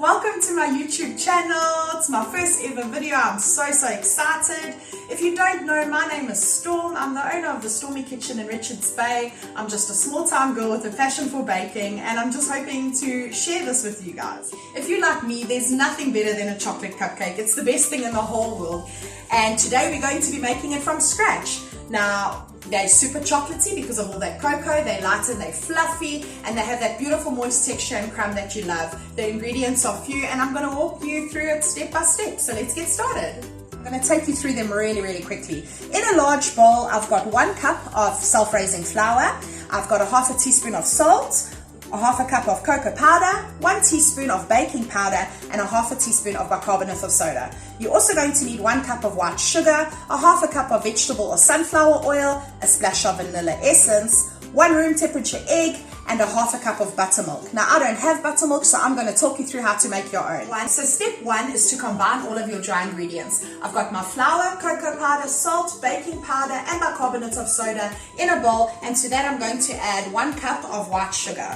Welcome to my YouTube channel. It's my first ever video. I'm so excited. If you don't know, my name is Storm. I'm the owner of the Stormy Kitchen in Richards Bay. I'm just a small town girl with a passion for baking, and I'm just hoping to share this with you guys. If you like me, there's nothing better than a chocolate cupcake. It's the best thing in the whole world. And today we're going to be making it from scratch. Now, they're super chocolatey because of all that cocoa. They're light and they're fluffy, and they have that beautiful moist texture and crumb that you love. The ingredients are few, and I'm going to walk you through it step by step. So let's get started. I'm going to take you through them really quickly. In a large bowl, I've got 1 cup of self-raising flour. I've got a half a teaspoon of salt, a half a cup of cocoa powder, 1 teaspoon of baking powder, and a half a teaspoon of bicarbonate of soda. You're also going to need 1 cup of white sugar, a half a cup of vegetable or sunflower oil, a splash of vanilla essence, 1 room temperature egg, and a half a cup of buttermilk. Now, I don't have buttermilk, so I'm going to talk you through how to make your own. So step 1 is to combine all of your dry ingredients. I've got my flour, cocoa powder, salt, baking powder, and bicarbonate of soda in a bowl, and to that I'm going to add 1 cup of white sugar.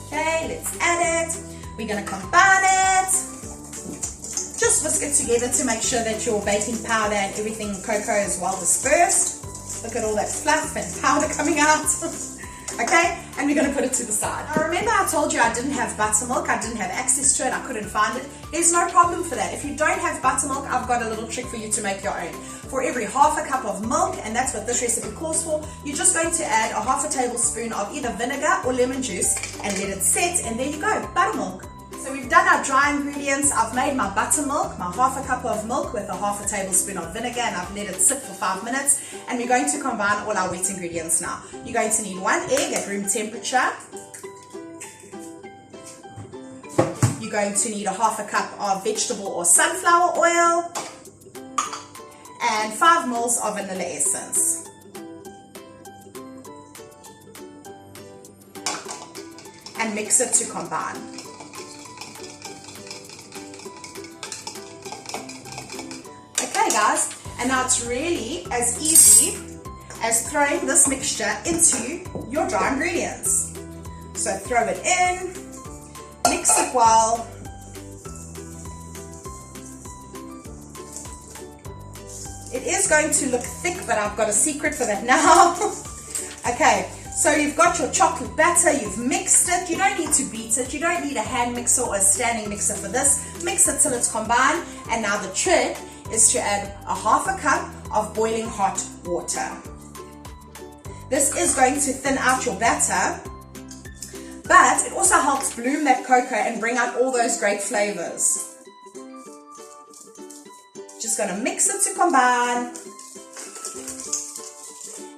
Okay, let's add it. We're going to combine it. Just whisk it together to make sure that your baking powder and everything cocoa is well dispersed. Look at all that fluff and powder coming out. Okay, and we're going to put it to the side. Now remember I told you I didn't have buttermilk, I didn't have access to it, I couldn't find it. There's no problem for that. If you don't have buttermilk, I've got a little trick for you to make your own. For every half a cup of milk, and that's what this recipe calls for, you're just going to add a half a tablespoon of either vinegar or lemon juice and let it set, and there you go, buttermilk. So we've done our dry ingredients. I've made my buttermilk, my half a cup of milk with a half a tablespoon of vinegar, and I've let it sit for 5 minutes. And we're going to combine all our wet ingredients now. You're going to need 1 egg at room temperature. You're going to need a half a cup of vegetable or sunflower oil and 5 ml of vanilla essence. And mix it to combine. Okay guys, and now it's really as easy as throwing this mixture into your dry ingredients. So throw it in, mix it well. It is going to look thick, but I've got a secret for that now. Okay, so you've got your chocolate batter, you've mixed it. You don't need to beat it, you don't need a hand mixer or a standing mixer for this. Mix it till it's combined, and now the trick is to add a half a cup of boiling hot water. This is going to thin out your batter, but it also helps bloom that cocoa and bring out all those great flavors. Just going to mix it to combine,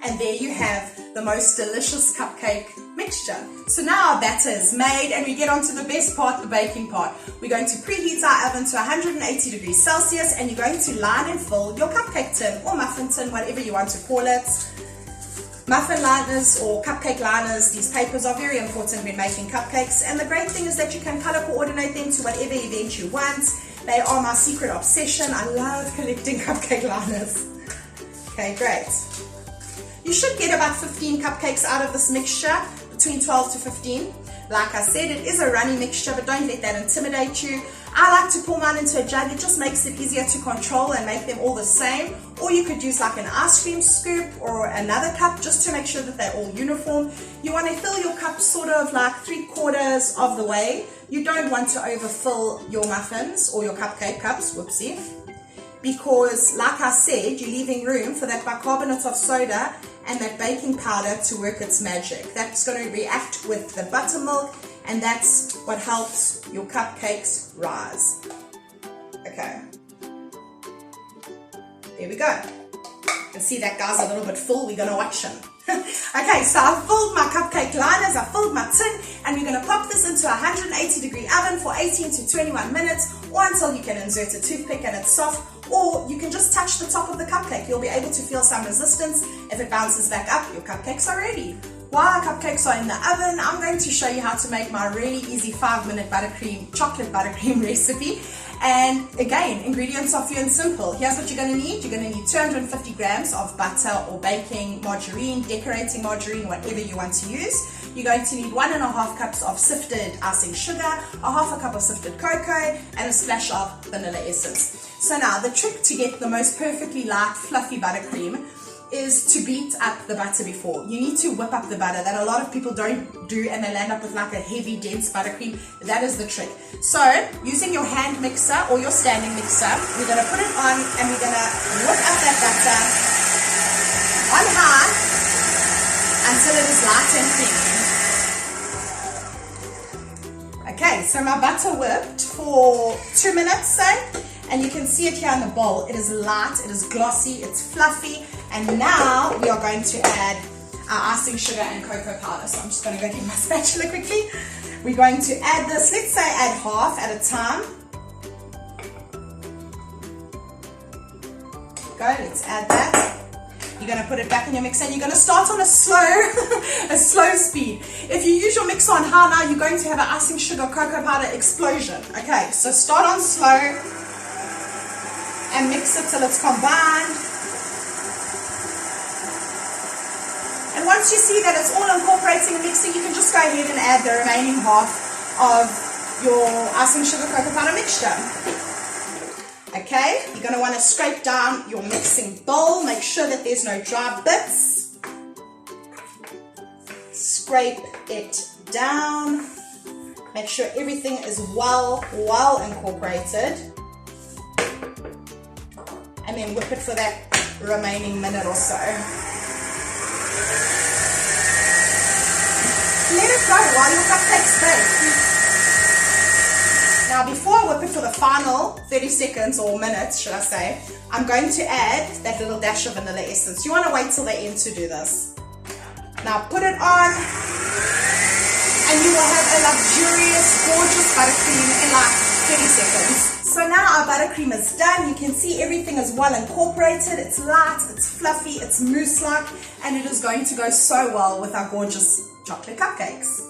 and there you have the most delicious cupcake mixture. So now our batter is made, and we get on to the best part, the baking part. We're going to preheat our oven to 180 degrees Celsius, and you're going to line and fill your cupcake tin or muffin tin, whatever you want to call it. Muffin liners or cupcake liners, these papers are very important when making cupcakes, and the great thing is that you can color coordinate them to whatever event you want. They are my secret obsession. I love collecting cupcake liners. Okay, great. You should get about 15 cupcakes out of this mixture, between 12 to 15. Like I said, it is a runny mixture, but don't let that intimidate you. I like to pour mine into a jug. It just makes it easier to control and make them all the same. Or you could use like an ice cream scoop or another cup just to make sure that they're all uniform. You want to fill your cup sort of like 3/4 of the way. You don't want to overfill your muffins or your cupcake cups, whoopsie. Because like I said, you're leaving room for that bicarbonate of soda and that baking powder to work its magic. That's going to react with the buttermilk, and that's what helps your cupcakes rise. Okay. There we go. You can see that guy's a little bit full. We're going to watch him. Okay, so I've filled my cupcake liners, I've filled my tin, and we're going to pop this into a 180 degree oven for 18 to 21 minutes, or until you can insert a toothpick and it's soft, or you can just touch the top of the cupcake. You'll be able to feel some resistance. If it bounces back up, your cupcakes are ready. While our cupcakes are in the oven, I'm going to show you how to make my really easy 5-minute chocolate buttercream recipe. And again, ingredients are few and simple. Here's what you're going to need. You're going to need 250 grams of butter or baking margarine, decorating margarine, whatever you want to use. You're going to need 1.5 cups of sifted icing sugar, 1/2 cup of sifted cocoa, and a splash of vanilla essence. So now the trick to get the most perfectly light, fluffy buttercream is to beat up the butter before. You need to whip up the butter that a lot of people don't do, and they land up with like a heavy, dense buttercream. That is the trick. So using your hand mixer or your standing mixer, we're going to put it on and we're going to whip up that butter on high until it is light and creamy. Okay, so my butter whipped for 2 minutes, say, and you can see it here in the bowl. It is light, it is glossy, it's fluffy, and now we are going to add our icing sugar and cocoa powder. So I'm just going to go get my spatula quickly. We're going to add this, let's say add half at a time. Go, let's add that. You're going to put it back in your mixer and you're going to start on a slow speed. If you use your mixer on high now, you're going to have an icing sugar cocoa powder explosion. Okay, so start on slow and mix it till it's combined. And once you see that it's all incorporating and mixing, you can just go ahead and add the remaining half of your icing sugar cocoa powder mixture. Okay, you're going to want to scrape down your mixing bowl. Make sure that there's no dry bits. Scrape it down. Make sure everything is well incorporated. And then whip it for that remaining minute or so. Let it go while your cupcakes bake. Now before I whip it for the final 30 seconds or minutes, should I say, I'm going to add that little dash of vanilla essence. You want to wait till the end to do this. Now put it on and you will have a luxurious, gorgeous buttercream in like 30 seconds. So now our buttercream is done. You can see everything is well incorporated. It's light, it's fluffy, it's mousse-like, and it is going to go so well with our gorgeous chocolate cupcakes.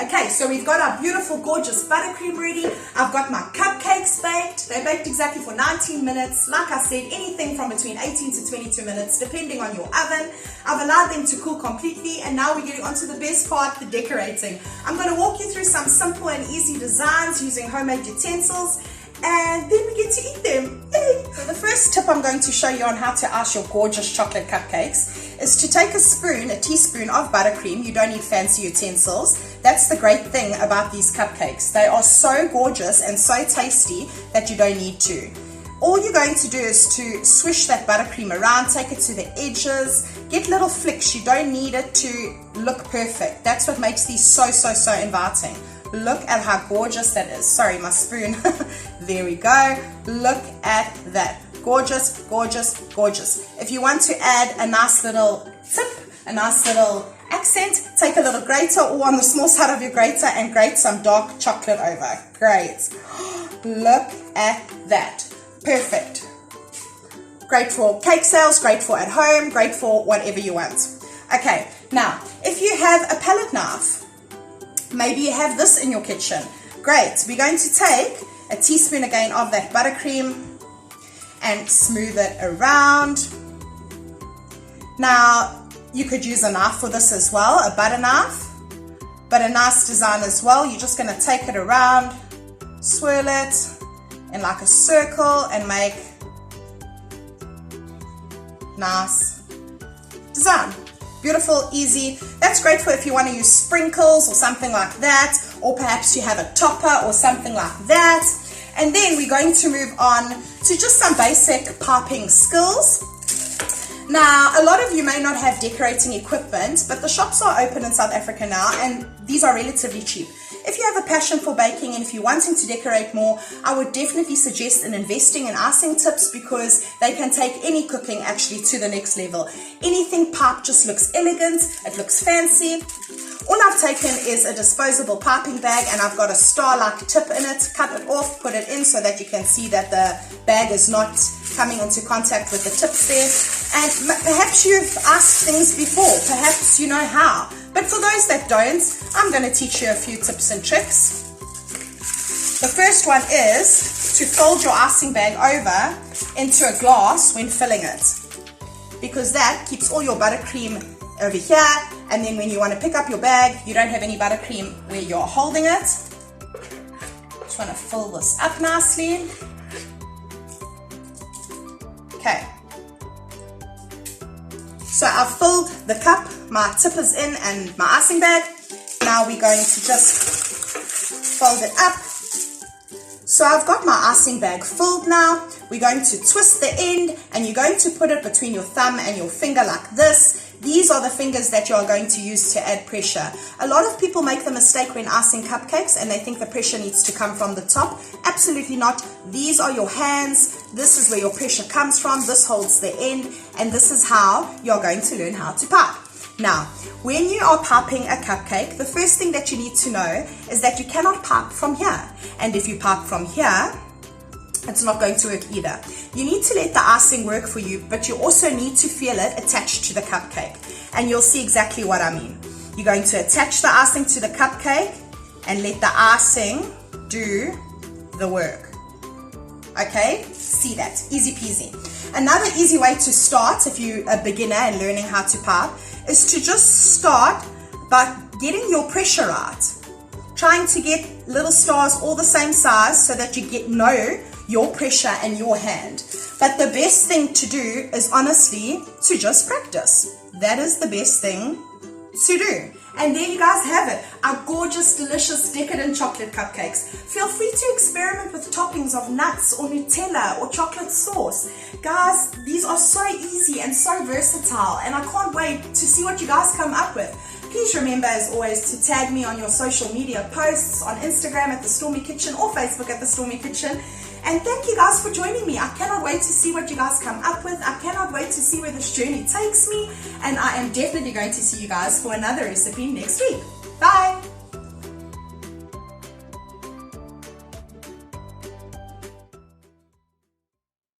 Okay, so we've got our beautiful, gorgeous buttercream ready. I've got my cupcakes baked. They baked exactly for 19 minutes. Like I said, anything from between 18 to 22 minutes, depending on your oven. I've allowed them to cool completely, and now we're getting on to the best part, the decorating. I'm going to walk you through some simple and easy designs using homemade utensils, and then we get to eat them. Yay! So the first tip I'm going to show you on how to ice your gorgeous chocolate cupcakes is to take a spoon, a teaspoon of buttercream. You don't need fancy utensils. That's the great thing about these cupcakes. They are so gorgeous and so tasty that you don't need to. All you're going to do is to swish that buttercream around, take it to the edges, get little flicks. You don't need it to look perfect. That's what makes these so inviting. Look at how gorgeous that is. Sorry, my spoon. There we go. Look at that. Gorgeous, gorgeous, gorgeous. If you want to add a nice little tip, a nice little accent, take a little grater or on the small side of your grater and grate some dark chocolate over. Great. Look at that. Perfect. Great for cake sales, great for at home, great for whatever you want. Okay, now, if you have a palette knife, maybe you have this in your kitchen. Great. We're going to take a teaspoon again of that buttercream and smooth it around. Now, you could use a knife for this as well, a butter knife, but a nice design as well. You're just going to take it around, swirl it in like a circle and make nice design. Beautiful, easy. That's great for if you want to use sprinkles or something like that, or perhaps you have a topper or something like that. And then we're going to move on to just some basic piping skills. Now, a lot of you may not have decorating equipment, but the shops are open in South Africa now, and these are relatively cheap. If you have a passion for baking and if you're wanting to decorate more, I would definitely suggest investing in icing tips, because they can take any cooking actually to the next level. Anything piped just looks elegant, it looks fancy. All I've taken is a disposable piping bag, and I've got a star-like tip in it. Cut it off, put it in so that you can see that the bag is not coming into contact with the tips there. And perhaps you've iced things before, perhaps you know how. But for those that don't, I'm going to teach you a few tips and tricks. The first one is to fold your icing bag over into a glass when filling it, because that keeps all your buttercream over here, and then when you want to pick up your bag, you don't have any buttercream where you're holding it. Just want to fill this up nicely. Okay. So I've filled the cup, my tip is in, and my icing bag. Now we're going to just fold it up. So I've got my icing bag filled now. We're going to twist the end, and you're going to put it between your thumb and your finger like this. These are the fingers that you are going to use to add pressure. A lot of people make the mistake when icing cupcakes and they think the pressure needs to come from the top. Absolutely not. These are your hands. This is where your pressure comes from. This holds the end, and this is how you're going to learn how to pipe. Now, when you are piping a cupcake, the first thing that you need to know is that you cannot pipe from here. And if you pipe from here, it's not going to work either. You need to let the icing work for you, but you also need to feel it attached to the cupcake. And you'll see exactly what I mean. You're going to attach the icing to the cupcake and let the icing do the work. Okay, see that, easy peasy. Another easy way to start if you're a beginner and learning how to pipe is to just start by getting your pressure right. Trying to get little stars all the same size so that you know your pressure and your hand. But the best thing to do is honestly to just practice. That is the best thing to do. And there you guys have it, our gorgeous, delicious, decadent chocolate cupcakes. Feel free to experiment with toppings of nuts or Nutella or chocolate sauce. Guys, these are so easy and so versatile, and I can't wait to see what you guys come up with. Please remember, as always, to tag me on your social media posts on Instagram at The Stormy Kitchen or Facebook at The Stormy Kitchen. And thank you guys for joining me. I cannot wait to see what you guys come up with. I cannot wait to see where this journey takes me. And I am definitely going to see you guys for another recipe next week. Bye!